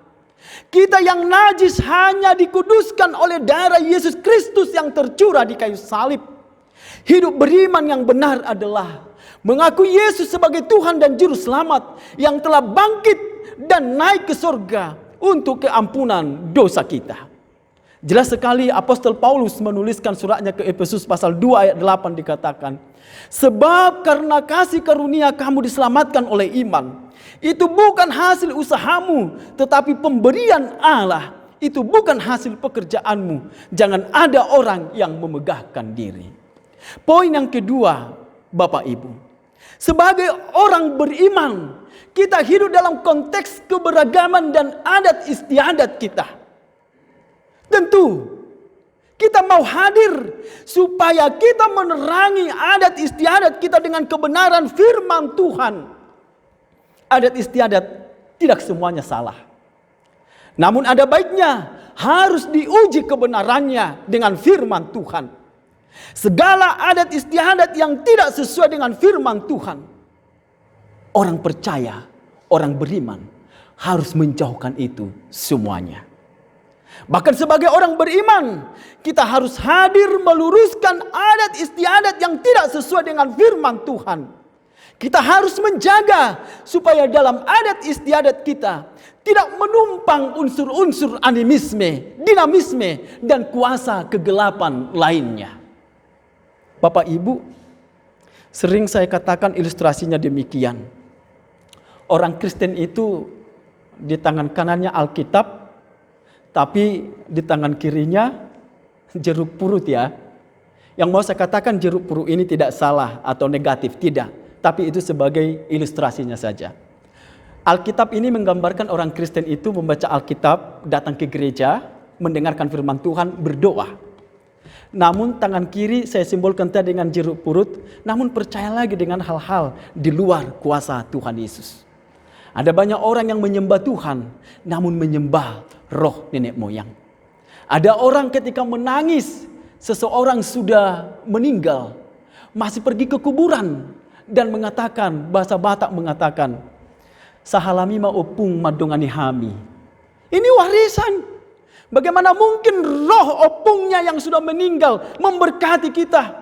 Kita yang najis hanya dikuduskan oleh darah Yesus Kristus yang tercurah di kayu salib. Hidup beriman yang benar adalah mengakui Yesus sebagai Tuhan dan Juru Selamat yang telah bangkit dan naik ke surga untuk keampunan dosa kita. Jelas sekali apostol Paulus menuliskan suratnya ke Efesus pasal 2 ayat 8 dikatakan, sebab karena kasih karunia kamu diselamatkan oleh iman. Itu bukan hasil usahamu, tetapi pemberian Allah. itu bukan hasil pekerjaanmu. Jangan ada orang yang memegahkan diri. Poin yang kedua, Bapak Ibu. Sebagai orang beriman, kita hidup dalam konteks keberagaman dan adat istiadat kita. Tentu, kita mau hadir supaya kita menerangi adat istiadat kita dengan kebenaran firman Tuhan. Adat istiadat tidak semuanya salah. Namun ada baiknya harus diuji kebenarannya dengan firman Tuhan. Segala adat istiadat yang tidak sesuai dengan firman Tuhan, orang percaya, orang beriman harus menjauhkan itu semuanya. Bahkan sebagai orang beriman, kita harus hadir meluruskan adat istiadat yang tidak sesuai dengan firman Tuhan. Kita harus menjaga supaya dalam adat istiadat kita tidak menumpang unsur-unsur animisme, dinamisme, dan kuasa kegelapan lainnya. Bapak Ibu, sering saya katakan ilustrasinya demikian. Orang Kristen itu di tangan kanannya Alkitab, tapi di tangan kirinya jeruk purut ya. Yang mau saya katakan jeruk purut ini tidak salah atau negatif, tidak. Tapi itu sebagai ilustrasinya saja. Alkitab ini menggambarkan orang Kristen itu membaca Alkitab, datang ke gereja, mendengarkan firman Tuhan, berdoa. Namun tangan kiri saya simbolkan tadi dengan jeruk purut, namun percaya lagi dengan hal-hal di luar kuasa Tuhan Yesus. Ada banyak orang yang menyembah Tuhan, namun menyembah roh nenek moyang. Ada orang ketika menangis, seseorang sudah meninggal, masih pergi ke kuburan dan mengatakan, bahasa Batak mengatakan, sahalami ma opung madongani hami. Ini warisan. Bagaimana mungkin roh opungnya yang sudah meninggal memberkati kita?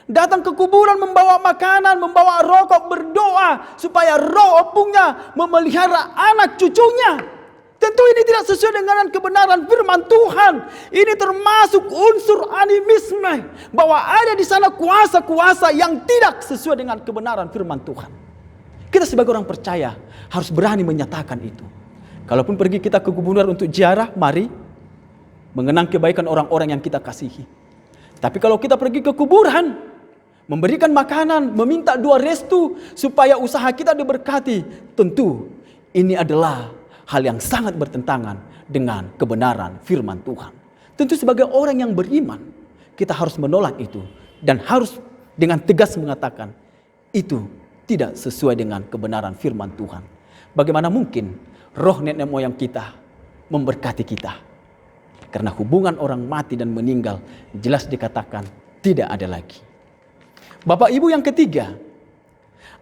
Datang ke kuburan membawa makanan, membawa rokok, berdoa supaya roh opungnya memelihara anak cucunya. Tentu ini tidak sesuai dengan kebenaran firman Tuhan. Ini termasuk unsur animisme, bahwa ada di sana kuasa-kuasa yang tidak sesuai dengan kebenaran firman Tuhan. Kita sebagai orang percaya harus berani menyatakan itu. Kalaupun pergi kita ke kuburan untuk ziarah, mari mengenang kebaikan orang-orang yang kita kasihi. Tapi kalau kita pergi ke kuburan, memberikan makanan, meminta doa restu supaya usaha kita diberkati, tentu ini adalah hal yang sangat bertentangan dengan kebenaran firman Tuhan. Tentu sebagai orang yang beriman, kita harus menolak itu dan harus dengan tegas mengatakan itu tidak sesuai dengan kebenaran firman Tuhan. Bagaimana mungkin roh nenek moyang kita memberkati kita? Karena hubungan orang mati dan meninggal jelas dikatakan tidak ada lagi. Bapak Ibu, yang ketiga,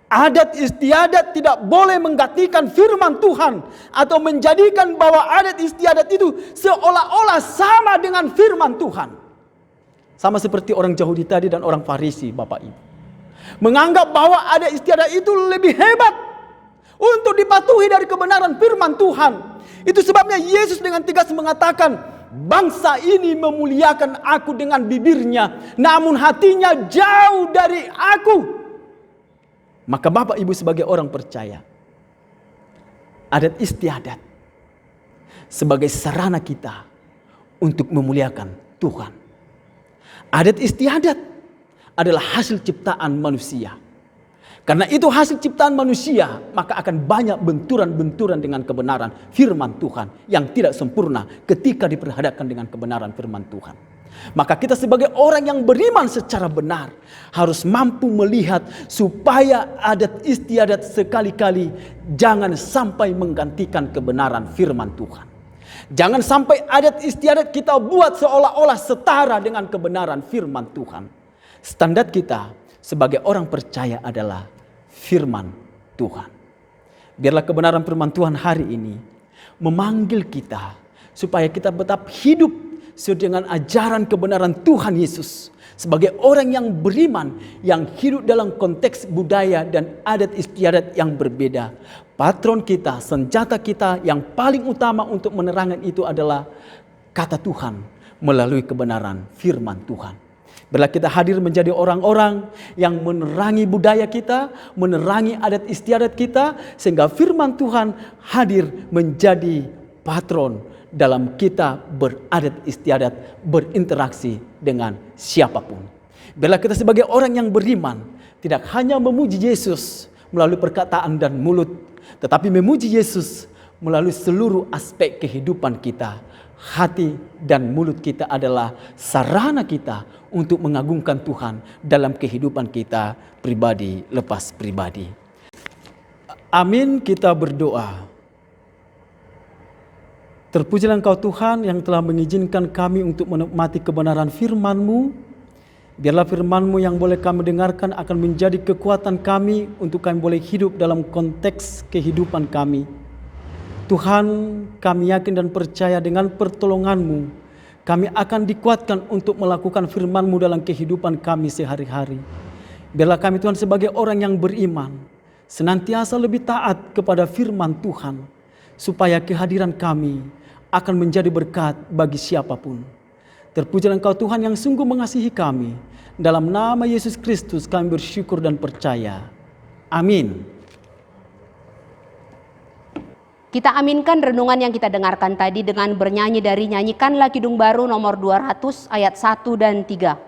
adat istiadat tidak boleh menggantikan firman Tuhan atau menjadikan bahwa adat istiadat itu seolah-olah sama dengan firman Tuhan. Sama seperti orang Yahudi tadi dan orang Farisi, Bapak Ibu. Menganggap bahwa adat istiadat itu lebih hebat untuk dipatuhi dari kebenaran firman Tuhan. Itu sebabnya Yesus dengan tegas mengatakan, bangsa ini memuliakan aku dengan bibirnya, namun hatinya jauh dari aku. Maka Bapak Ibu sebagai orang percaya, adat istiadat sebagai sarana kita untuk memuliakan Tuhan. Adat istiadat adalah hasil ciptaan manusia. Karena itu hasil ciptaan manusia, maka akan banyak benturan-benturan dengan kebenaran firman Tuhan yang tidak sempurna ketika diperhadapkan dengan kebenaran firman Tuhan. Maka kita sebagai orang yang beriman secara benar harus mampu melihat supaya adat istiadat sekali-kali jangan sampai menggantikan kebenaran firman Tuhan. Jangan sampai adat istiadat kita buat seolah-olah setara dengan kebenaran firman Tuhan. Standar kita sebagai orang percaya adalah firman Tuhan. Biarlah kebenaran firman Tuhan hari ini memanggil kita supaya kita tetap hidup sesuai dengan ajaran kebenaran Tuhan Yesus. Sebagai orang yang beriman, yang hidup dalam konteks budaya dan adat istiadat yang berbeda. Patron kita, senjata kita yang paling utama untuk menerangkan itu adalah kata Tuhan melalui kebenaran firman Tuhan. Bila kita hadir menjadi orang-orang yang menerangi budaya kita, menerangi adat istiadat kita, sehingga firman Tuhan hadir menjadi patron dalam kita beradat istiadat, berinteraksi dengan siapapun. Biarlah kita sebagai orang yang beriman tidak hanya memuji Yesus melalui perkataan dan mulut, tetapi memuji Yesus melalui seluruh aspek kehidupan kita. Hati dan mulut kita adalah sarana kita untuk mengagungkan Tuhan dalam kehidupan kita pribadi lepas pribadi. Amin, kita berdoa. Terpujilah Engkau Tuhan yang telah mengizinkan kami untuk menikmati kebenaran firman-Mu. Biarlah firman-Mu yang boleh kami dengarkan akan menjadi kekuatan kami untuk kami boleh hidup dalam konteks kehidupan kami. Tuhan, kami yakin dan percaya dengan pertolongan-Mu, kami akan dikuatkan untuk melakukan firman-Mu dalam kehidupan kami sehari-hari. Biarlah kami Tuhan sebagai orang yang beriman, senantiasa lebih taat kepada firman Tuhan, supaya kehadiran kami akan menjadi berkat bagi siapapun. Terpujilah Engkau Tuhan yang sungguh mengasihi kami. Dalam nama Yesus Kristus kami bersyukur dan percaya. Amin. Kita aminkan renungan yang kita dengarkan tadi dengan bernyanyi dari Nyanyikanlah Kidung Baru nomor 200 ayat 1 dan 3.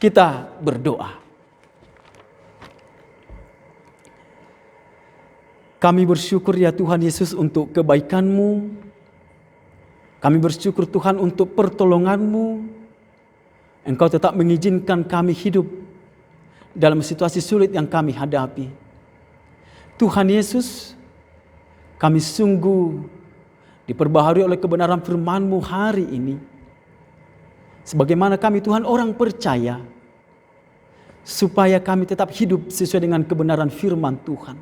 Kita berdoa. Kami bersyukur ya Tuhan Yesus untuk kebaikan-Mu. Kami bersyukur Tuhan untuk pertolongan-Mu. Engkau tetap mengizinkan kami hidup dalam situasi sulit yang kami hadapi. Tuhan Yesus, kami sungguh diperbaharui oleh kebenaran firman-Mu hari ini. Sebagaimana kami Tuhan orang percaya, supaya kami tetap hidup sesuai dengan kebenaran firman Tuhan.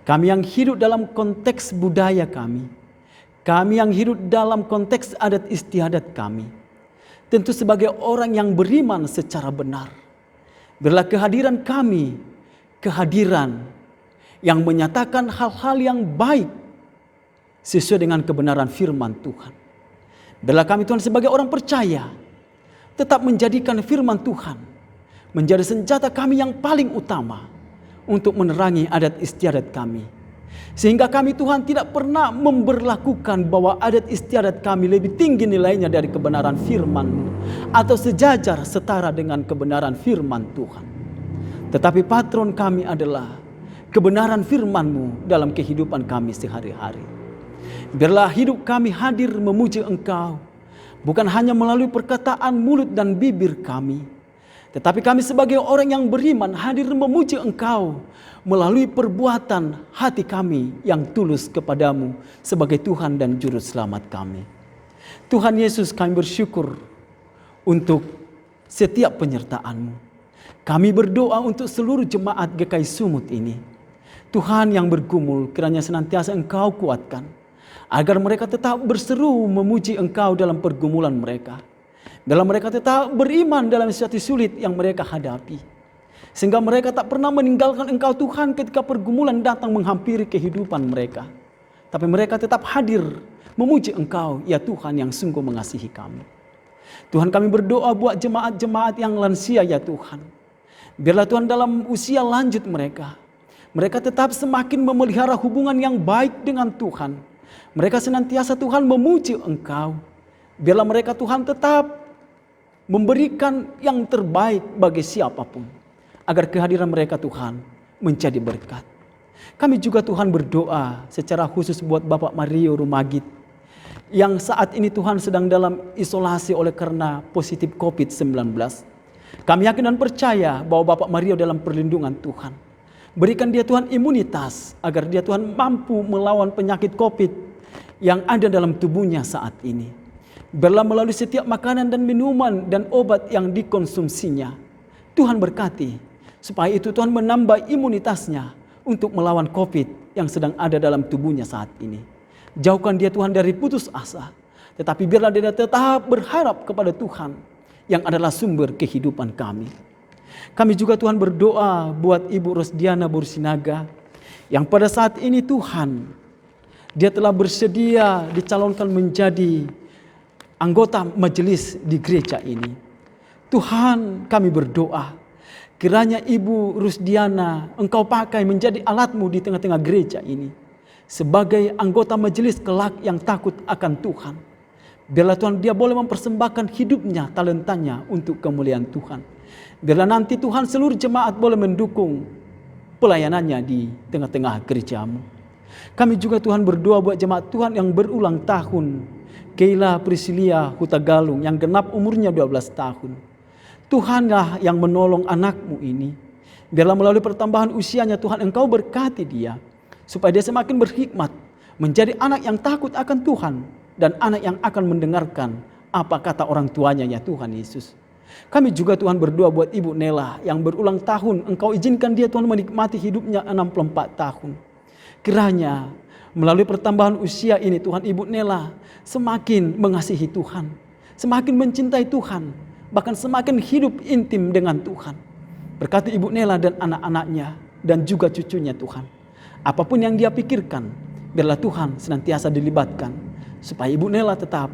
Kami yang hidup dalam konteks budaya kami yang hidup dalam konteks adat istiadat kami, tentu sebagai orang yang beriman secara benar, biarlah kehadiran kami, kehadiran yang menyatakan hal-hal yang baik sesuai dengan kebenaran firman Tuhan. Biarlah kami Tuhan sebagai orang percaya tetap menjadikan firman Tuhan menjadi senjata kami yang paling utama untuk menerangi adat istiadat kami. Sehingga kami Tuhan tidak pernah memberlakukan bahwa adat istiadat kami lebih tinggi nilainya dari kebenaran firman-Mu atau sejajar setara dengan kebenaran firman Tuhan. Tetapi patron kami adalah kebenaran firman-Mu dalam kehidupan kami sehari-hari. Biarlah hidup kami hadir memuji Engkau, bukan hanya melalui perkataan mulut dan bibir kami, tetapi kami sebagai orang yang beriman hadir memuji Engkau melalui perbuatan hati kami yang tulus kepadamu sebagai Tuhan dan Juru Selamat kami. Tuhan Yesus, kami bersyukur untuk setiap penyertaan-Mu. Kami berdoa untuk seluruh jemaat GKI Sumut ini. Tuhan yang bergumul, kiranya senantiasa Engkau kuatkan, agar mereka tetap berseru memuji Engkau dalam pergumulan mereka. Dalam mereka tetap beriman dalam situasi sulit yang mereka hadapi. Sehingga mereka tak pernah meninggalkan Engkau Tuhan ketika pergumulan datang menghampiri kehidupan mereka. Tapi mereka tetap hadir memuji Engkau, ya Tuhan yang sungguh mengasihi kami. Tuhan, kami berdoa buat jemaat-jemaat yang lansia ya Tuhan. Biarlah Tuhan dalam usia lanjut mereka tetap semakin memelihara hubungan yang baik dengan Tuhan. Mereka senantiasa Tuhan memuji Engkau. Biarlah mereka Tuhan tetap memberikan yang terbaik bagi siapapun, agar kehadiran mereka Tuhan menjadi berkat. Kami juga Tuhan berdoa secara khusus buat Bapak Mario Rumagit, yang saat ini Tuhan sedang dalam isolasi oleh karena positif COVID-19. Kami yakin dan percaya bahwa Bapak Mario dalam perlindungan Tuhan. Berikan dia Tuhan imunitas, agar dia Tuhan mampu melawan penyakit COVID yang ada dalam tubuhnya saat ini. Biarlah melalui setiap makanan dan minuman dan obat yang dikonsumsinya, Tuhan berkati, supaya itu Tuhan menambah imunitasnya untuk melawan COVID yang sedang ada dalam tubuhnya saat ini. Jauhkan dia Tuhan dari putus asa, tetapi biarlah dia tetap berharap kepada Tuhan yang adalah sumber kehidupan kami. Kami juga Tuhan berdoa buat Ibu Rosdiana Bursinaga, yang pada saat ini Tuhan, dia telah bersedia dicalonkan menjadi anggota majelis di gereja ini. Tuhan, kami berdoa, kiranya Ibu Rusdiana Engkau pakai menjadi alat-Mu di tengah-tengah gereja ini, sebagai anggota majelis kelak yang takut akan Tuhan. Biarlah Tuhan dia boleh mempersembahkan hidupnya, talentanya untuk kemuliaan Tuhan. Biarlah nanti Tuhan seluruh jemaat boleh mendukung pelayanannya di tengah-tengah gereja-Mu. Kami juga Tuhan berdoa buat jemaat Tuhan yang berulang tahun, Keila Priscilia Huta Galung yang genap umurnya 12 tahun. Tuhanlah yang menolong anak-Mu ini. Biarlah melalui pertambahan usianya Tuhan Engkau berkati dia, supaya dia semakin berhikmat, menjadi anak yang takut akan Tuhan, dan anak yang akan mendengarkan apa kata orang tuanya ya Tuhan Yesus. Kami juga Tuhan berdoa buat Ibu Nela yang berulang tahun. Engkau izinkan dia Tuhan menikmati hidupnya 64 tahun. Kiranya melalui pertambahan usia ini Tuhan, Ibu Nela semakin mengasihi Tuhan, semakin mencintai Tuhan, bahkan semakin hidup intim dengan Tuhan. Berkati Ibu Nela dan anak-anaknya dan juga cucunya Tuhan. Apapun yang dia pikirkan, biarlah Tuhan senantiasa dilibatkan, supaya Ibu Nela tetap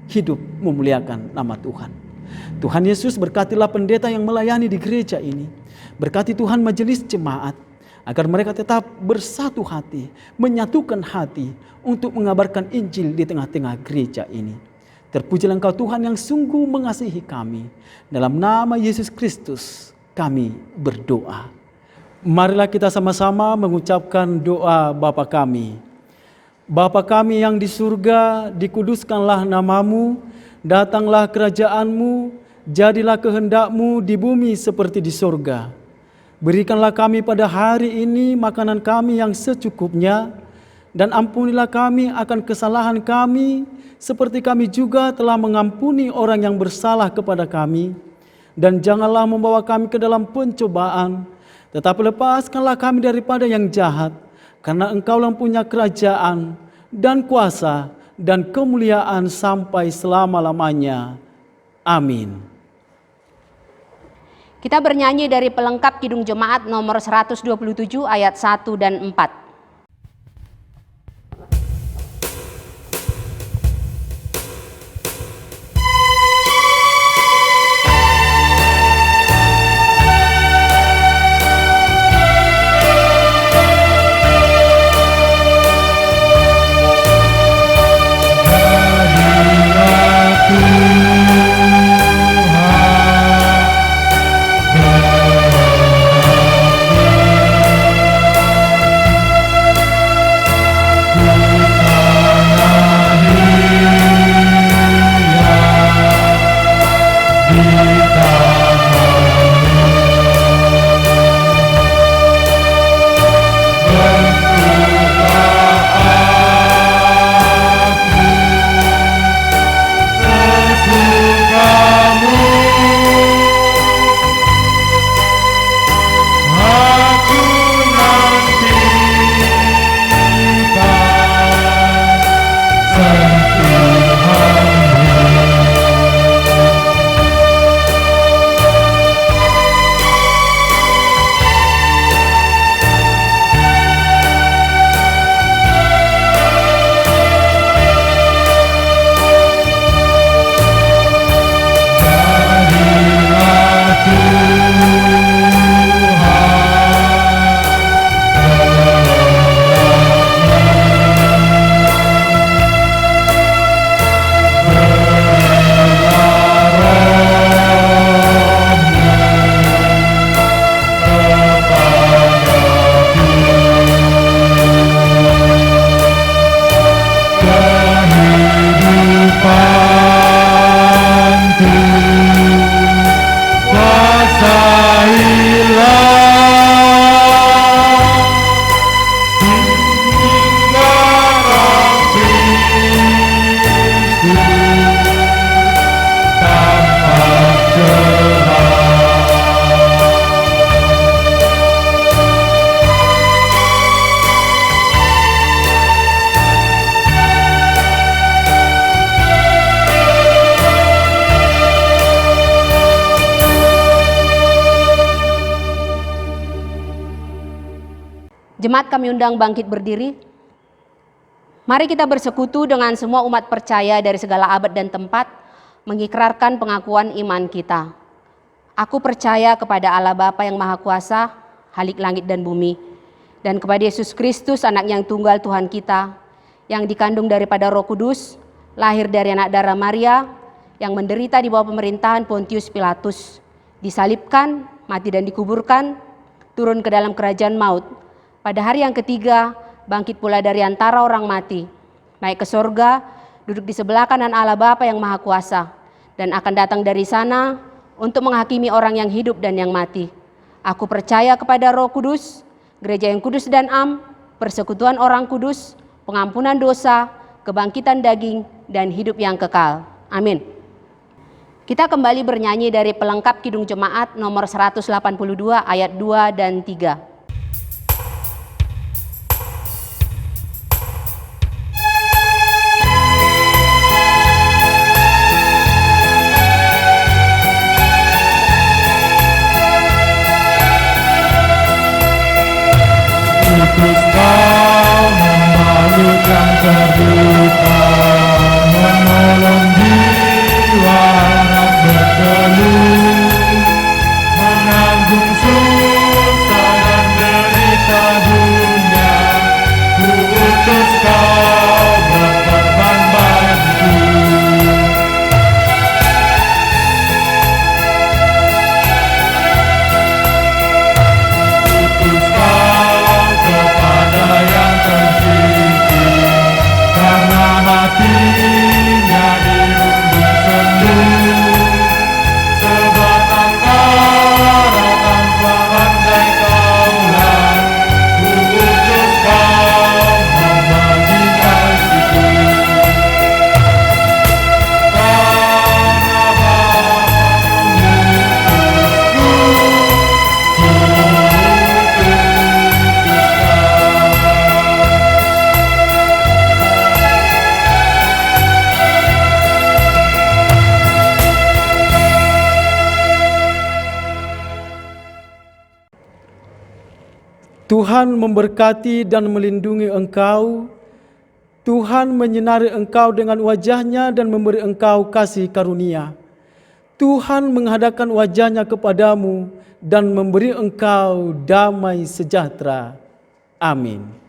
hidup memuliakan nama Tuhan. Tuhan Yesus, berkatilah pendeta yang melayani di gereja ini. Berkati Tuhan majelis jemaat, agar mereka tetap bersatu hati, menyatukan hati untuk mengabarkan Injil di tengah-tengah gereja ini. Terpujilah Engkau Tuhan yang sungguh mengasihi kami. Dalam nama Yesus Kristus kami berdoa. Marilah kita sama-sama mengucapkan doa Bapa kami. Bapa kami yang di surga, dikuduskanlah namamu, datanglah kerajaanmu, jadilah kehendak-Mu di bumi seperti di surga. Berikanlah kami pada hari ini makanan kami yang secukupnya, dan ampunilah kami akan kesalahan kami, seperti kami juga telah mengampuni orang yang bersalah kepada kami. Dan janganlah membawa kami ke dalam pencobaan, tetapi lepaskanlah kami daripada yang jahat, karena Engkau-lah punya kerajaan dan kuasa dan kemuliaan sampai selama-lamanya. Amin. Kita bernyanyi dari pelengkap Kidung Jemaat nomor 127 ayat 1 dan 4. Jemaat kami undang bangkit berdiri. Mari kita bersekutu dengan semua umat percaya dari segala abad dan tempat, mengikrarkan pengakuan iman kita. Aku percaya kepada Allah Bapa yang Maha Kuasa, Halik langit dan bumi, dan kepada Yesus Kristus, anak yang tunggal Tuhan kita, yang dikandung daripada Roh Kudus, lahir dari anak darah Maria, yang menderita di bawah pemerintahan Pontius Pilatus, disalibkan, mati dan dikuburkan, turun ke dalam kerajaan maut. Pada hari yang ketiga, bangkit pula dari antara orang mati, naik ke sorga, duduk di sebelah kanan Allah Bapa yang Maha Kuasa, dan akan datang dari sana untuk menghakimi orang yang hidup dan yang mati. Aku percaya kepada Roh Kudus, gereja yang kudus dan am, persekutuan orang kudus, pengampunan dosa, kebangkitan daging, dan hidup yang kekal. Amin. Kita kembali bernyanyi dari pelengkap Kidung Jemaat nomor 182 ayat 2 dan 3. Kudus Kau membalut yang terluka, menolong jiwa anak berteluh, menanggung susah dan derita dunia. Ku utus Kau berkorban bagiku. Tuhan memberkati dan melindungi engkau. Tuhan menyinari engkau dengan wajah-Nya dan memberi engkau kasih karunia. Tuhan menghadapkan wajah-Nya kepadamu dan memberi engkau damai sejahtera. Amin.